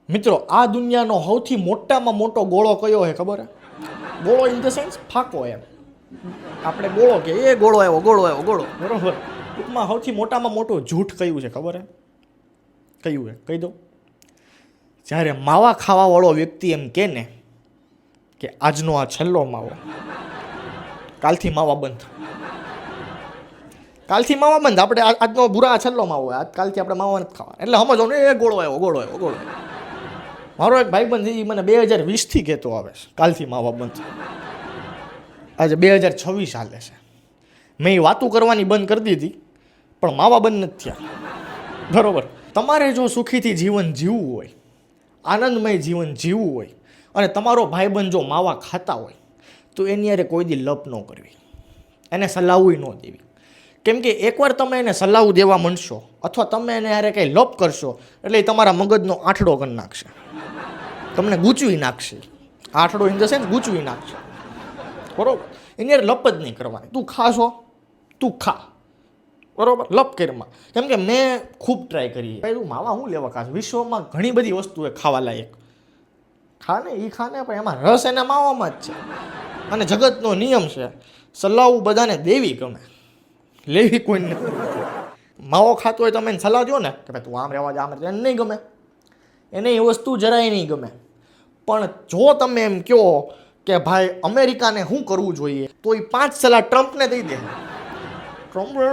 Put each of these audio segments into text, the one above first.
મિત્રો, આ દુનિયાનો સૌથી મોટામાં મોટો ગોળો કયો છે ખબર હે? ગોળો ઇન ધ સેન્સ ફાકો એમ. આપણે ગોળો કે એ ગોળો આવ્યો ગોળો, બરોબર. ટૂંકમાં સૌથી મોટામાં મોટું જૂઠ કયું છે ખબર હે? કયું હે કહી દઉં. જ્યારે માવા ખાવાવાળો વ્યક્તિ એમ કહે ને કે આજનો આ છેલ્લો માવો, કાલથી માવા બંધ. કાલથી માવા બંધ. આપણે આજનો બુરા છેલ્લો માવો આજ કાલથી આપણે માવા નથી ખાવા. એટલે સમજો ને એ ગોળો આવ્યો. મારો એક ભાઈબંધ એ મને 2020થી કહેતો આવે છે કાલથી માવા બંધ. આજે 2026 હાલે છે. મેં એ વાતું કરવાની બંધ કરી દીધી, પણ માવા બંધ નથી થયા. બરોબર. તમારે જો સુખીથી જીવન જીવવું હોય, આનંદમય જીવન જીવવું હોય, અને તમારો ભાઈબંધ જો માવા ખાતા હોય, તો એની યારે કોઈ દી લપ ન કરવી, એને સલાહવું ન દેવી. કેમ કે એકવાર તમે એને સલાહ દેવા માંડશો, અથવા તમે એને યારે કંઈ લપ કરશો, એટલે એ તમારા મગજનો આંઠડો કરી નાખશે, તમને ગૂંચવી નાખશે. આંઠડો ઇન ધ સેન્સ ગૂંચવી નાખશે. બરોબર. એની યારે લપ જ નહીં કરવાની. તું ખાશો, તું ખા, બરોબર, લપ કરીમાં. કેમ કે મેં ખૂબ ટ્રાય કરી. ભાઈ તું માવા શું લેવા ખાશ? વિશ્વમાં ઘણી બધી વસ્તુ છે ખાવા લાયક. ખાને પણ એમાં રસ એના માવામાં જ છે. અને જગતનો નિયમ છે, સલાહ બધાને દેવી ગમે, લેવી કોઈને નથી. માવો ખાતો હોય તમે એને સલાહ દો ને કે ભાઈ તું આમ રહેવા જ આમ એને નહીં ગમે, એને એ વસ્તુ જરાય નહીં ગમે. પણ જો તમે એમ કહો કે ભાઈ અમેરિકાને શું કરવું જોઈએ, તો એ 5 સલાહ ટ્રમ્પને દઈ દે. ટ્રમ્પે 5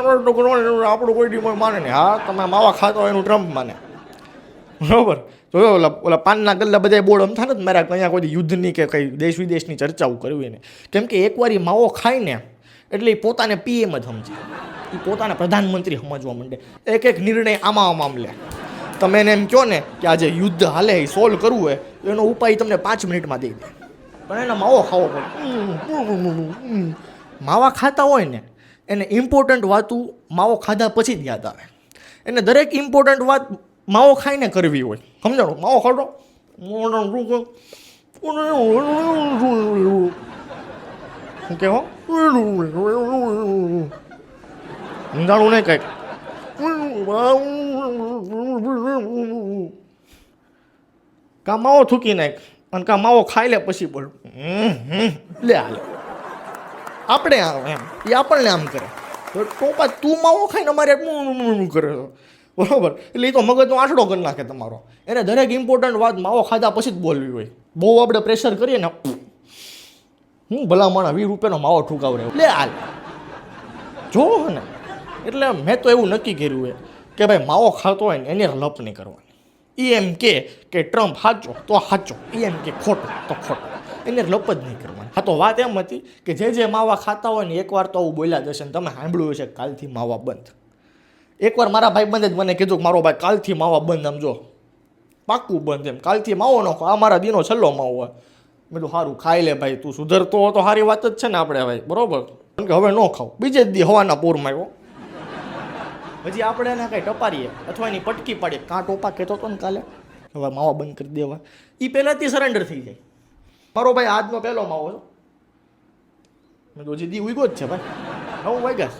વર્ષ આપણું કોઈ ડી માને નહીં. હા, તમે માવા ખાતો હોય એનું ટ્રમ્પ માને. બરોબર. જોયો ઓલા પાનના ગલ્લા બધા બોર્ડ અમથા નથી મારા અહીંયા કોઈ યુદ્ધની કે કંઈ દેશ વિદેશની ચર્ચાઓ કરવી ને. કેમ કે એકવાર એ માવો ખાઈને એટલે એ પોતાને પીએમ જ સમજે, એ પોતાને પ્રધાનમંત્રી સમજવા માંડે. એક નિર્ણય આમ લે. તમે એને એમ કહો ને કે આજે યુદ્ધ હાલે એ સોલ્વ કરવું હોય, એનો ઉપાય તમને 5 મિનિટમાં દઈ દે. પણ એને માવો ખાવો પડે. માવા ખાતા હોય ને એને ઇમ્પોર્ટન્ટ વાતું માવો ખાધા પછી જ યાદ આવે. એને દરેક ઇમ્પોર્ટન્ટ વાત માવો ખાઈને કરવી હોય. સમજાણું? માવો ખાધો શું કહેવો સમજાણું નહીં કંઈક. કા માવો થૂકી નાખ અને કા માવો ખાઈ લે પછી બોલ લે હાલે. આપણે આમ એમ એ આપણને આમ કરે ટોપા તું માવો ખાઈને અમારે કરે બરોબર. એટલે એ તો મગજનો આંઠડો કરી નાખે તમારો. એને દરેક ઇમ્પોર્ટન્ટ વાત માવો ખાધા પછી જ બોલવી હોય. બહુ આપણે પ્રેશર કરીએ ને, હું ભલા માણા 20 રૂપિયાનો માવો ઠુકાવરે લે હાલ જો ને. એટલે મેં તો એવું નક્કી કર્યું હોય કે ભાઈ માવો ખાતો હોય ને એને લપ નહીં કરવાની. એ એમ કે ટ્રમ્પ સાચો તો સાચો, એ એમ કે ખોટો તો ખોટો, એને લપ જ નહીં કરવાની. હા, તો વાત એમ હતી કે જે માવા ખાતા હોય ને એકવાર તો આવું બોલ્યા જશે ને તમે સાંભળ્યું હશે કાલથી માવા બંધ. એકવાર મારા ભાઈબંધે જ મને કીધું કે મારો ભાઈ કાલથી માવા બંધ, આમ જો પાક્કું બંધ એમ, કાલથી માવો ન ખો, આ મારા દીનો છેલ્લો માવો હોય. મેં તો સારું ખાઈ લે ભાઈ, તું સુધરતો હો તો સારી વાત જ છે ને આપણે ભાઈ, બરોબર. કે હવે ન ખાવ. બીજે જ દી હવાના પૂરમાં આવ્યો. હજી આપણે એને કાંઈ ટપારીએ અથવા એની પટકી પાડીએ. કાં ટોપા કહેતો હતો ને કાલે હવે માવા બંધ કરી દેવા, એ પહેલાંથી સરેન્ડર થઈ જાય. મારો ભાઈ આજનો પહેલો માવો છે. મેં તો હજી દી ઉગ્યો જ છે ભાઈ, 9 વાગ્યા.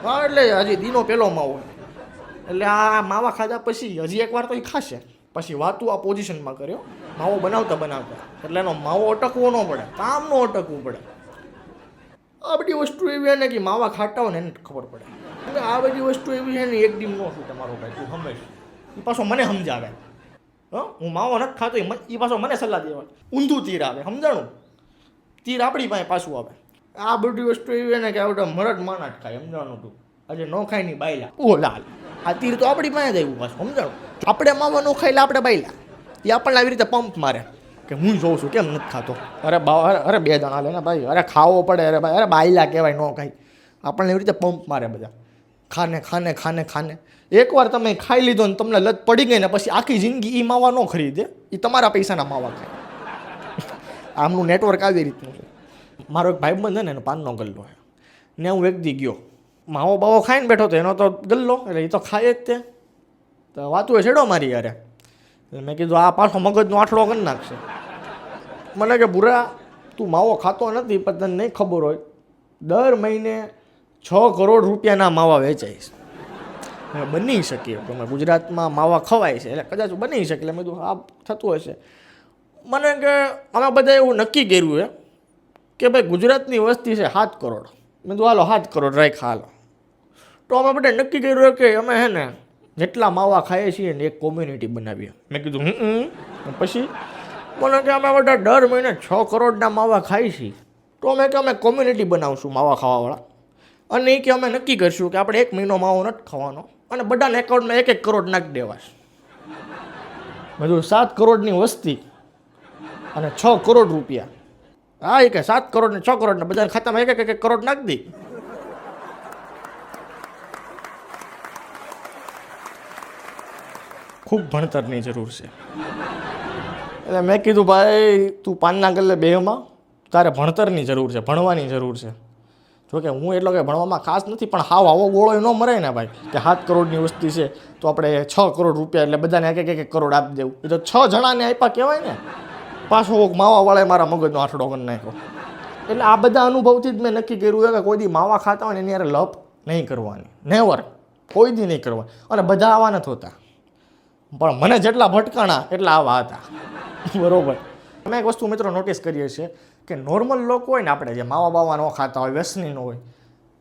હા, એટલે હજી દીનો પહેલો માવો. એટલે આ માવા ખાધા પછી હજી એકવાર તો એ ખાશે. પછી વાતું આ પોઝિશનમાં કર્યો માવો બનાવતા. એટલે એનો માવો અટકવો ન પડે, કામ ન અટકવું પડે. આ બધી વસ્તુ એવી છે ને કે માવા ખાતા હોય ને એને ખબર પડે. એટલે આ બધી વસ્તુ એવી છે ને એક ડીમ ન છૂટે મારો ભાઈ, તું હંમેશ. એ પાછો મને સમજાવે. હું માવો નથી ખાતો એ પાછો મને સલાહ દેવા. ઊંધું તીર આવે, સમજાણું? તીર આપણી પાસે પાછું આવે. આ બધી વસ્તુ એવી છે ને કે આવડે મરદ માના જ ખાય, સમજાણું? તું આજે ન ખાય ની બાયલા ઓ લાલ. આ તીર તો આપણી પાસે જ આવ્યું પાછું, સમજાણું? આપણે માવા ન ખાઈ લે આપણે બાયલા. એ આપણને આવી રીતે પંપ મારે કે હું જોઉં છું કેમ નથી ખાતો. અરે અરે 2 દાણા લે ને ભાઈ, અરે ખાવો પડે. અરે ભાઈ, અરે બાયલા કહેવાય ન ખાય. આપણને એવી રીતે પંપ મારે બધા. ખાને એકવાર તમે ખાઈ લીધો ને તમને લત પડી ગઈ ને પછી આખી જિંદગી એ માવા ન ખરીદે, એ તમારા પૈસાના માવા ખાય. આમનું નેટવર્ક આવી રીતનું છે. મારો એક ભાઈબંધ છે ને એનો પાનનો ગલ્લો છે ને, હું એક દી ગયો માવો બાવો ખાઈને બેઠો હતો, એનો તો ગલ્લો એટલે એ તો ખાય જ તે. તો વાતું એ છેડો મારી યારે. મેં કીધું આ પાછો મગજનો આંઠડો કરી નાખશે. મને કે ભૂરા તું માવો ખાતો નથી પણ તને નહીં ખબર હોય, દર મહિને 6 કરોડ રૂપિયાના માવા વેચાય છે. હવે બની શકે તમે ગુજરાતમાં માવા ખવાય છે એટલે કદાચ બની શકે એટલે મેં કીધું આ થતું હશે. મને કે અમે બધા એવું નક્કી કર્યું કે ભાઈ ગુજરાતની વસ્તી છે 7 કરોડ. મેં કીધું હાલો 7 કરોડ રાખ્યા હાલો. તો અમે બધા નક્કી કર્યું કે અમે હે ને જેટલા માવા ખાઈએ છીએ ને એક કોમ્યુનિટી બનાવીએ. મેં કીધું પછી મને કે અમે બધા દર મહિને 6 કરોડના માવા ખાઈએ છીએ તો અમે કે અમે કોમ્યુનિટી બનાવશું માવા ખાવાવાળા અને એ કે અમે નક્કી કરીશું કે આપણે 1 મહિનો માવો નથી ખાવાનો અને બધાના એકાઉન્ટમાં 1-1 કરોડ નાખી દેવા છે. બધું 7 કરોડની વસ્તી અને 6 કરોડ રૂપિયા. હા એ કે 7 કરોડ ને 6 કરોડ ને બધાના ખાતામાં 1-1 કરોડ નાખી દઈ. ખૂબ ભણતરની જરૂર છે. એટલે મેં કીધું ભાઈ તું પાનના ગલ્લે બેહમાં તારે ભણતરની જરૂર છે, ભણવાની જરૂર છે. જોકે હું એટલો કે ભણવામાં ખાસ નથી પણ હાવ આવો ગોળો ન મરાય ને ભાઈ કે 7 કરોડની વસ્તી છે તો આપણે 6 કરોડ રૂપિયા એટલે બધાને 1-1 કરોડ આપી દેવું. એ તો 6 જણાને આપ્યા કહેવાય ને. પાછો માવાવાળાએ મારા મગજનો આઠડો કરી નાખ્યો. એટલે આ બધા અનુભવથી જ મેં નક્કી કર્યું કે કોઈ દી માવા ખાતા હોય ને એની યારે લપ નહીં કરવાની, નેવર, કોઈ દી નહીં કરવાની. અને બધા આવા નથી હોતા પણ મને જેટલા ભટકાણા એટલા આવા હતા. બરોબર. અમે એક વસ્તુ મિત્રો નોટિસ કરીએ છીએ કે નોર્મલ લોકો હોય ને આપણે જે માવા બાવા ન ખાતા હોય, વ્યસની ન હોય,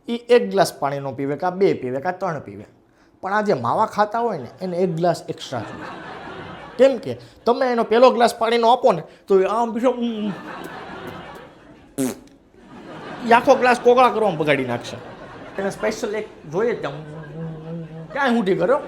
એ 1 ગ્લાસ પાણી ન પીવે, કાં 2 પીવે, કાં 3 પીવે. પણ આ જે માવા ખાતા હોય ને એને 1 ગ્લાસ એક્સ્ટ્રા જોઈએ. કેમ કે તમે એનો પહેલો ગ્લાસ પાણીનો આપો ને તો આમ પીછો આખો ગ્લાસ કોકળા કરવામાં બગાડી નાખશે. એને સ્પેશિયલ એક જોઈએ જ ક્યાંય ઊંધી કર્યો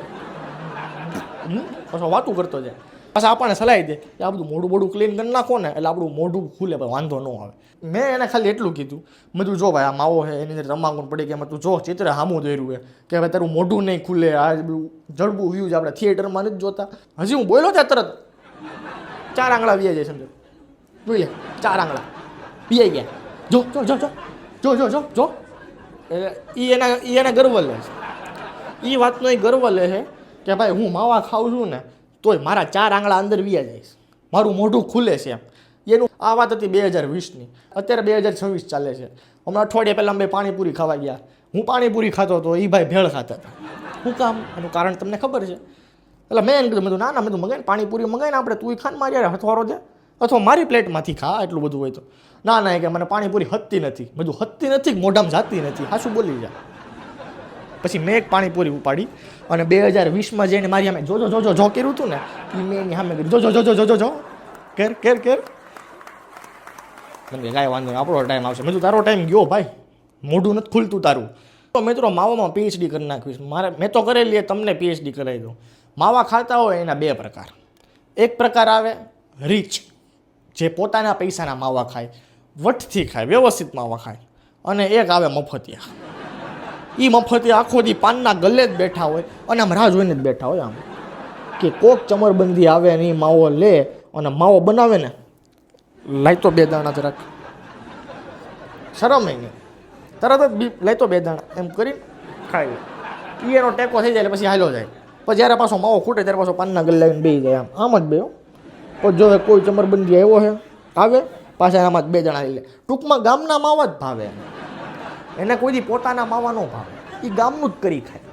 પાછો વાતું કરતો જાય. પાછા આપણને સલાહ દે કે આ બધું મોઢું ક્લીન કરી નાખો ને એટલે આપણું મોઢું ખુલે, પણ વાંધો ન આવે. મેં એને ખાલી એટલું કીધું, મેં તું જો ભાઈ આ માવો છે એની અંદર તમાકુ પડી ગયા, તું જો ચિત્ર સામું દોર્યું છે કે ભાઈ તારું મોઢું નહીં ખુલે, આ બધું જડબું વ્યૂ છે, આપણે થિયેટરમાં નથી જોતા. હજી હું બોલ્યો ત્યાં તરત 4 આંગળા વ્યાઈ જાય સમજો. જોઈ લે 4 આંગળા વ્યાઈ ગયા. જો જો જો જો જો જો જો એટલે એને ગર્વ લે છે. એ વાતનો એ ગર્વ લે છે કે ભાઈ હું માવા ખાઉં છું ને તોય મારા 4 આંગળા અંદર વ્યા જાય, મારું મોઢું ખુલે છે એમ. એનું આ વાત હતી 2020ની. અત્યારે 2026 ચાલે છે. હમણાં અઠવાડિયા પહેલાં બે પાણીપુરી ખાવા ગયા. હું પાણીપુરી ખાતો હતો, એ ભાઈ ભેળ ખાતા હતા. શું કામ? એનું કારણ તમને ખબર છે. એટલે મેં એને કીધું, મેં ના મેં મગાઈને પાણીપુરી મગાઈને આપણે તું ખાન મારી યાર હથવારો દે અથવા મારી પ્લેટમાંથી ખા, એટલું બધું હોય તો. ના કે મને પાણીપુરી હતતી નથી. બધું હતતી નથી, મોઢામાં જાતી નથી, હાશું બોલી જા. પછી મેં એક પાણીપુરી ઉપાડી અને 2020માં જઈને મારી સામે જો કર્યું હતું ને એ મેં એની સામે કર્યું જો કેર મને કાંઈ વાંધો નહીં, આપણો ટાઈમ આવશે. મેં તારો ટાઈમ ગયો ભાઈ, મોઢું નથી ખુલતું તારું. તો મિત્રો માવામાં PhD કરી નાખીશ મેં તો કરેલી, તમને PhD કરાવી દઉં. માવા ખાતા હોય એના 2 પ્રકાર. એક પ્રકાર આવે રીચ, જે પોતાના પૈસાના માવા ખાય, વટથી ખાય, વ્યવસ્થિત માવા ખાય. અને એક આવે મફતિયા. એ મફતિયા આખો દી પાનના ગલ્લે જ બેઠા હોય અને આમ રાહ જોઈને જ બેઠા હોય આમ કે કોક ચમરબંધી આવે ને એ માવો લે અને માવો બનાવે ને લાઈતો 2 દાણા જરાક શરમ નહીં, તરત જ લાઈતો 2 દાણા એમ કરીને ખાઈ લે. એનો ટેકો થઈ જાય એટલે પછી હાલો જાય. પછી જ્યારે પાછો માવો ખૂટે ત્યારે પાછો પાનના ગલ્લે આવીને બેસી જાય આમ જ બે. પછી જો કોઈ ચમરબંધી આવ્યો છે આવે પાછા આમાં જ 2 દાણા લઈ લે. ટૂંકમાં ગામના માવા જ ભાવે એને, કોઈ દી પોતાના માવા ન ભાવે. એ ગામનું જ કરી ખાય.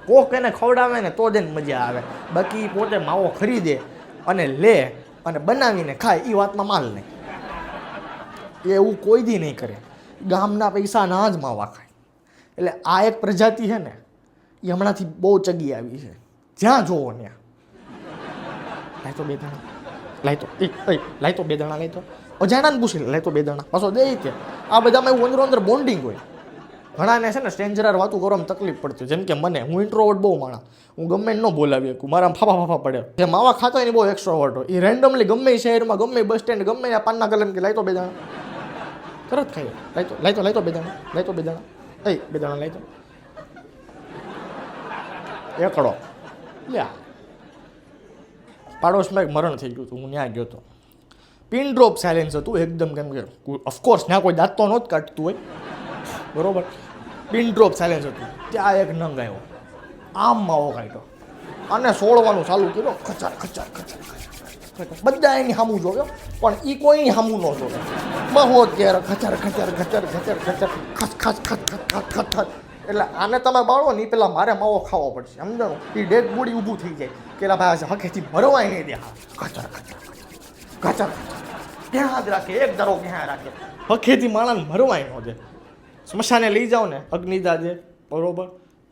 કોક એને ખવડાવે ને તો જ એને મજા આવે. બાકી પોતે માવો ખરીદે અને લે અને બનાવીને ખાય એ વાતમાં માલ નહીં. એવું કોઈ દી નહીં કરે. ગામના પૈસાના જ માવા ખાય. એટલે આ એક પ્રજાતિ છે ને એ હમણાંથી બહુ ચગી આવી છે. જ્યાં જોવો ત્યાં લાયતો 2 દાણા, લાયતો 2 દાણા, લાયતો અજાણાને પૂછી લાયતો 2 દાણા, પાછો દે તે. આ બધામાં એવું અંદર બોન્ડિંગ હોય. ઘણાને છે ને સ્ટ્રેન્જર વાતું કરવામાં તકલીફ પડતી. જેમ કે મને, હું ઇન્ટ્રોવર્ટ બહુ માણસ, હું ગમે ન બોલાવી શકું, મારા ફાફા પડે. જે માવા ખાતા હોય ને બહુ એક્સ્ટ્રોવર્ટ હોય, એ રેન્ડમલી ગમે શહેરમાં, ગમે બસ સ્ટેન્ડ, ગમે આ પાનના ગલન કે લાયતો 2 દાણા તરત ખાઈ લાયતો 2 દાણા, લાયતો 2 દાણા, 2 દાણા લાયતો એકડો લ્યા. પાડોશમાં એક મરણ થઈ ગયું હતું, હું ત્યાં ગયો હતો. પિન ડ્રોપ સાયલેન્સ હતું એકદમ. કેમ કે ઓફકોર્સ ત્યાં કોઈ દાંત તો નહોતું કાઢતું હોય, બરોબર. પિન ડ્રોપ સાયલેન્સ હતું. ત્યાં એક નંગ આવ્યો, આમ માવો કાઢ્યો અને સોળવાનું ચાલુ કર્યો. ખચાર ખચાર ખચાર ખચાર બધા એની સામું જોયો પણ એ કોઈની સામું ન જોયો. મહો ત્યારે ખચાર ખચાર ખચાર ખચાર ખચાર ખચ ખચ ખચ ખચ ખચ ખચ એટલે આને તમે બાળો ને એ પેલા મારે માવો ખાવો પડશે સમજાણું એ ડેડ બોડી ઊભું થઈ જાય પેલા ભાઈ હકેથી ભરવાય નહીં દે કચર કચર ક્યાં હાથ રાખે એક ધારો ક્યાં રાખે હકેથી માણસને ભરવાય ન દે સ્મશાને લઈ જાઓ ને અગ્નિદા દે બરોબર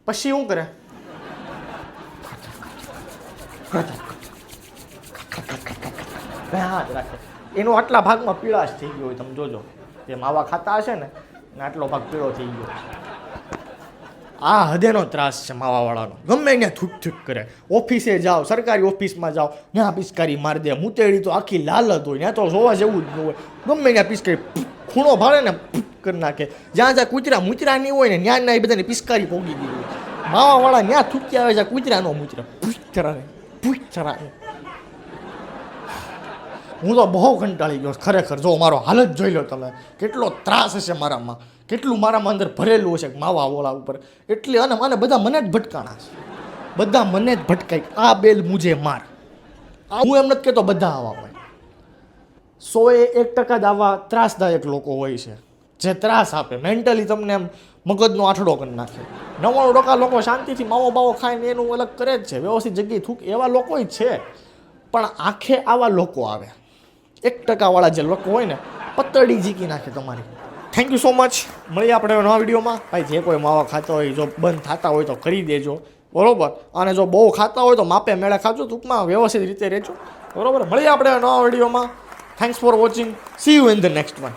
પછી શું કરે હાથ રાખે એનો આટલા ભાગમાં પીળાશ થઈ ગયો હોય તમે જોજો જે માવા ખાતા હશે ને આટલો ભાગ પીળો થઈ ગયો આ હદેનો ત્રાસ છે માવાવાળાનો ગમે ત્યાં થૂક થૂક કરે ઓફિસે જાઓ સરકારી ઓફિસમાં જાઓ ત્યાં પિચકારી મારી દે મૂતેડી તો આખી લાલ જ હોય ત્યાં તો જોવા જેવું જ ન હોય ગમે ત્યાં પિચકારી ખૂણો ભાડે ને કરી નાખે જ્યાં જ્યાં કૂતરા મૂતરા નહીં હોય ને ત્યાં ના એ બધાને પિચકારી પોગી દીધી હોય માવાવાળા ત્યાં થૂકી આવે છે કૂતરા નો મૂતરા પૂછરાને હું તો બહુ કંટાળી ગયો ખરેખર જો મારો હાલત જોઈ લો તમે કેટલો ત્રાસ હશે મારામાં કેટલું મારામાં અંદર ભરેલું હશે માવા વોળા ઉપર એટલે અને મને બધા મને જ ભટકાણા છે બધા મને જ ભટકાય આ બેલ મુજે માર હું એમ નથી કહેતો બધા આવા હોય 100% જ આવા ત્રાસદાયક લોકો હોય છે જે ત્રાસ આપે મેન્ટલી તમને એમ મગજનો આઠડો કરી નાખે 99% લોકો શાંતિથી માવો બાવો ખાઈને એનું અલગ કરે જ છે વ્યવસ્થિત જગ્યાએ થૂક એવા લોકો છે પણ આખે આવા લોકો આવે 1% વાળા જે લોકો હોય ને પતળી જીકી નાખે તમારી થેન્ક યુ સો મચ મળીએ આપણે નવા વિડીયોમાં ભાઈ જે કોઈ માવા ખાતા હોય જો બંધ થતા હોય તો કરી દેજો બરોબર અને જો બહુ ખાતા હોય તો માપે મેળે ખાજો ટૂંકમાં વ્યવસ્થિત રીતે રહેજો બરોબર મળીએ આપણે નવા વિડીયોમાં thanks for watching C you in the next one